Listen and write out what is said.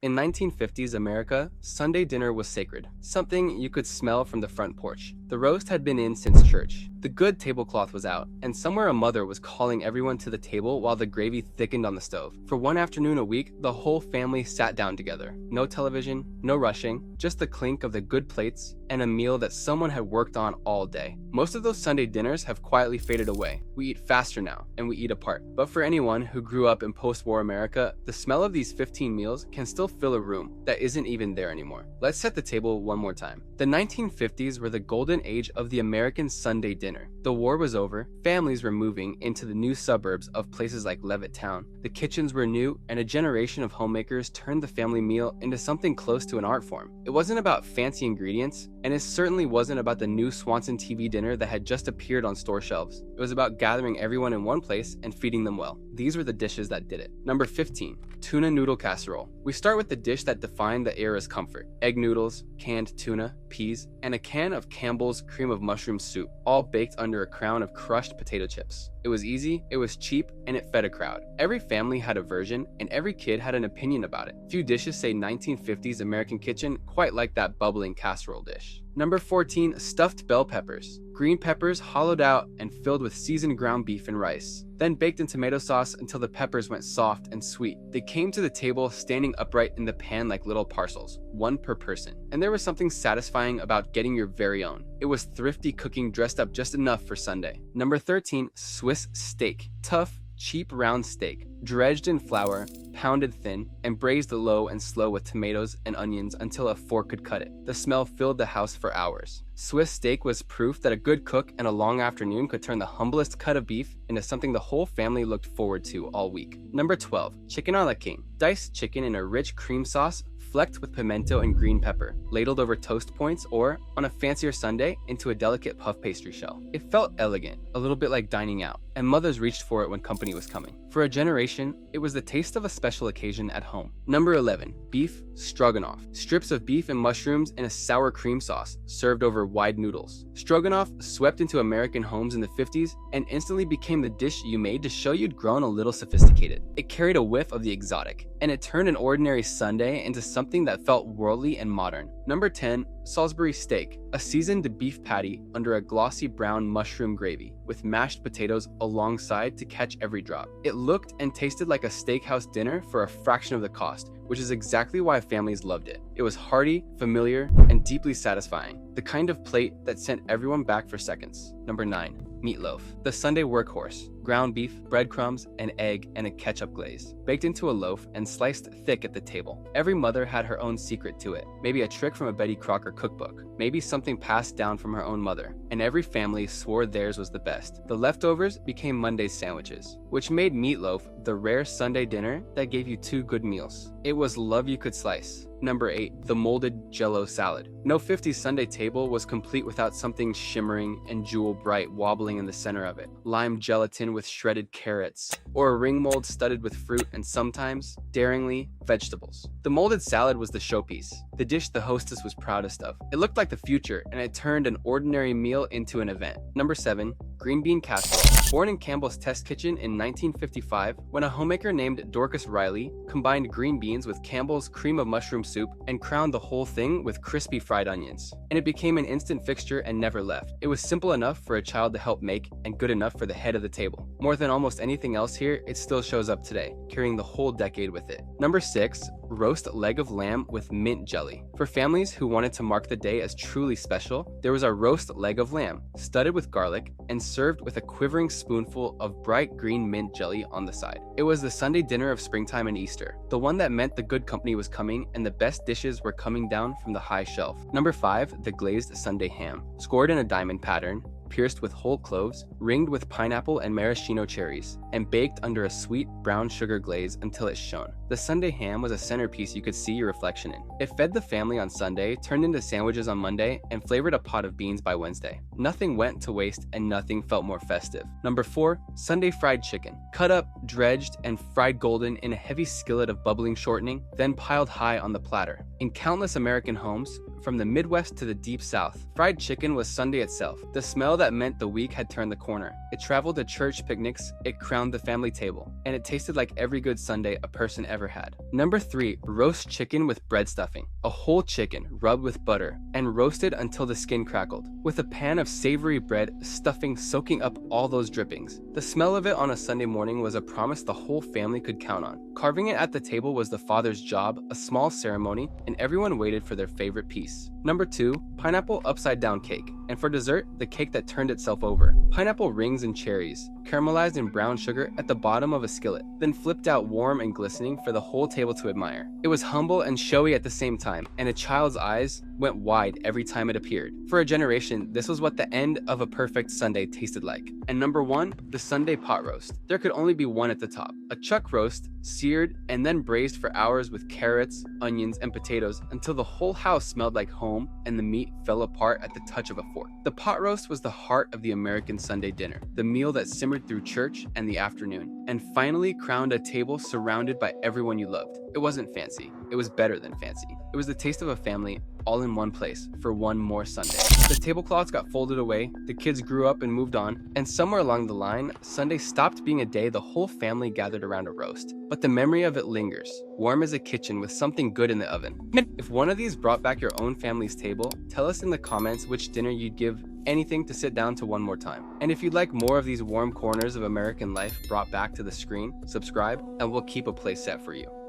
In 1950s America, Sunday dinner was sacred, something you could smell from the front porch. The roast had been in since church. The good tablecloth was out, and somewhere a mother was calling everyone to the table while the gravy thickened on the stove. For one afternoon a week, the whole family sat down together. No television, no rushing, just the clink of the good plates and a meal that someone had worked on all day. Most of those Sunday dinners have quietly faded away. We eat faster now, and we eat apart. But for anyone who grew up in post-war America, the smell of these 15 meals can still fill a room that isn't even there anymore. Let's set the table one more time. The 1950s were the golden age of the American Sunday dinner. The war was over, families were moving into the new suburbs of places like Levittown. The kitchens were new, and a generation of homemakers turned the family meal into something close to an art form. It wasn't about fancy ingredients, and it certainly wasn't about the new Swanson TV dinner that had just appeared on store shelves. It was about gathering everyone in one place and feeding them well. These were the dishes that did it. Number 15, tuna noodle casserole. We start with the dish that defined the era's comfort. Egg noodles, canned tuna, peas, and a can of Campbell's cream of mushroom soup, all baked under a crown of crushed potato chips. It was easy, it was cheap, and it fed a crowd. Every family had a version, and every kid had an opinion about it. Few dishes say 1950s American kitchen quite like that bubbling casserole dish. Number 14, stuffed bell peppers. Green peppers hollowed out and filled with seasoned ground beef and rice, then baked in tomato sauce until the peppers went soft and sweet. They came to the table standing upright in the pan like little parcels, one per person. And there was something satisfying about getting your very own. It was thrifty cooking dressed up just enough for Sunday. Number 13, Swiss steak. Tough, cheap round steak, dredged in flour, pounded thin, and braised low and slow with tomatoes and onions until a fork could cut it. The smell filled the house for hours. Swiss steak was proof that a good cook and a long afternoon could turn the humblest cut of beef into something the whole family looked forward to all week. Number 12, chicken a la king. Diced chicken in a rich cream sauce, flecked with pimento and green pepper, ladled over toast points or, on a fancier Sunday, into a delicate puff pastry shell. It felt elegant, a little bit like dining out, and mothers reached for it when company was coming. For a generation, it was the taste of a special occasion at home. Number 11, beef stroganoff. Strips of beef and mushrooms in a sour cream sauce, served over wide noodles. Stroganoff swept into American homes in the 50s and instantly became the dish you made to show you'd grown a little sophisticated. It carried a whiff of the exotic, and it turned an ordinary Sunday into something that felt worldly and modern. Number 10, Salisbury steak, a seasoned beef patty under a glossy brown mushroom gravy with mashed potatoes alongside to catch every drop. It looked and tasted like a steakhouse dinner for a fraction of the cost, which is exactly why families loved it. It was hearty, familiar, and deeply satisfying, the kind of plate that sent everyone back for seconds. Number 9, meatloaf, the Sunday workhorse. Ground beef, breadcrumbs, an egg, and a ketchup glaze, baked into a loaf and sliced thick at the table. Every mother had her own secret to it, maybe a trick from a Betty Crocker cookbook, maybe something passed down from her own mother, and every family swore theirs was the best. The leftovers became Monday's sandwiches, which made meatloaf the rare Sunday dinner that gave you 2 good meals. It was love you could slice. Number 8, the molded Jell-O salad. No 50s Sunday table was complete without something shimmering and jewel bright wobbling in the center of it. Lime gelatin with shredded carrots, or a ring mold studded with fruit and sometimes, daringly, vegetables. The molded salad was the showpiece, the dish the hostess was proudest of. It looked like the future, and it turned an ordinary meal into an event. Number 7, green bean casserole. Born in Campbell's test kitchen in 1955, when a homemaker named Dorcas Riley combined green beans with Campbell's cream of mushroom soup and crowned the whole thing with crispy fried onions. And it became an instant fixture and never left. It was simple enough for a child to help make and good enough for the head of the table. More than almost anything else here, it still shows up today, carrying the whole decade with it. Number 6, roast leg of lamb with mint jelly. For families who wanted to mark the day as truly special, there was a roast leg of lamb, studded with garlic, and served with a quivering spoonful of bright green mint jelly on the side. It was the Sunday dinner of springtime and Easter, the one that meant the good company was coming and the best dishes were coming down from the high shelf. Number 5, the glazed Sunday ham. Scored in a diamond pattern, pierced with whole cloves, ringed with pineapple and maraschino cherries, and baked under a sweet brown sugar glaze until it shone. The Sunday ham was a centerpiece you could see your reflection in. It fed the family on Sunday, turned into sandwiches on Monday, and flavored a pot of beans by Wednesday. Nothing went to waste and nothing felt more festive. Number 4, Sunday fried chicken. Cut up, dredged, and fried golden in a heavy skillet of bubbling shortening, then piled high on the platter. In countless American homes, from the Midwest to the deep South. Fried chicken was Sunday itself, the smell that meant the week had turned the corner. It traveled to church picnics, it crowned the family table, and it tasted like every good Sunday a person ever had. Number 3, roast chicken with bread stuffing. A whole chicken rubbed with butter and roasted until the skin crackled, with a pan of savory bread stuffing soaking up all those drippings. The smell of it on a Sunday morning was a promise the whole family could count on. Carving it at the table was the father's job, a small ceremony, and everyone waited for their favorite piece. Number 2, pineapple upside down cake. And for dessert, the cake that turned itself over. Pineapple rings and cherries, caramelized in brown sugar at the bottom of a skillet, then flipped out warm and glistening for the whole table to admire. It was humble and showy at the same time, and a child's eyes went wide every time it appeared. For a generation, this was what the end of a perfect Sunday tasted like. And number 1, the Sunday pot roast. There could only be one at the top. A chuck roast, seared and then braised for hours with carrots, onions, and potatoes until the whole house smelled like home and the meat fell apart at the touch of a fork. The pot roast was the heart of the American Sunday dinner, the meal that simmered through church and the afternoon, and finally crowned a table surrounded by everyone you loved. It wasn't fancy. It was better than fancy. It was the taste of a family all in one place for one more Sunday. The tablecloths got folded away, the kids grew up and moved on, and somewhere along the line, Sunday stopped being a day the whole family gathered around a roast. But the memory of it lingers, warm as a kitchen with something good in the oven. If one of these brought back your own family's table, tell us in the comments which dinner you'd give anything to sit down to one more time. And if you'd like more of these warm corners of American life brought back to the screen, subscribe and we'll keep a place set for you.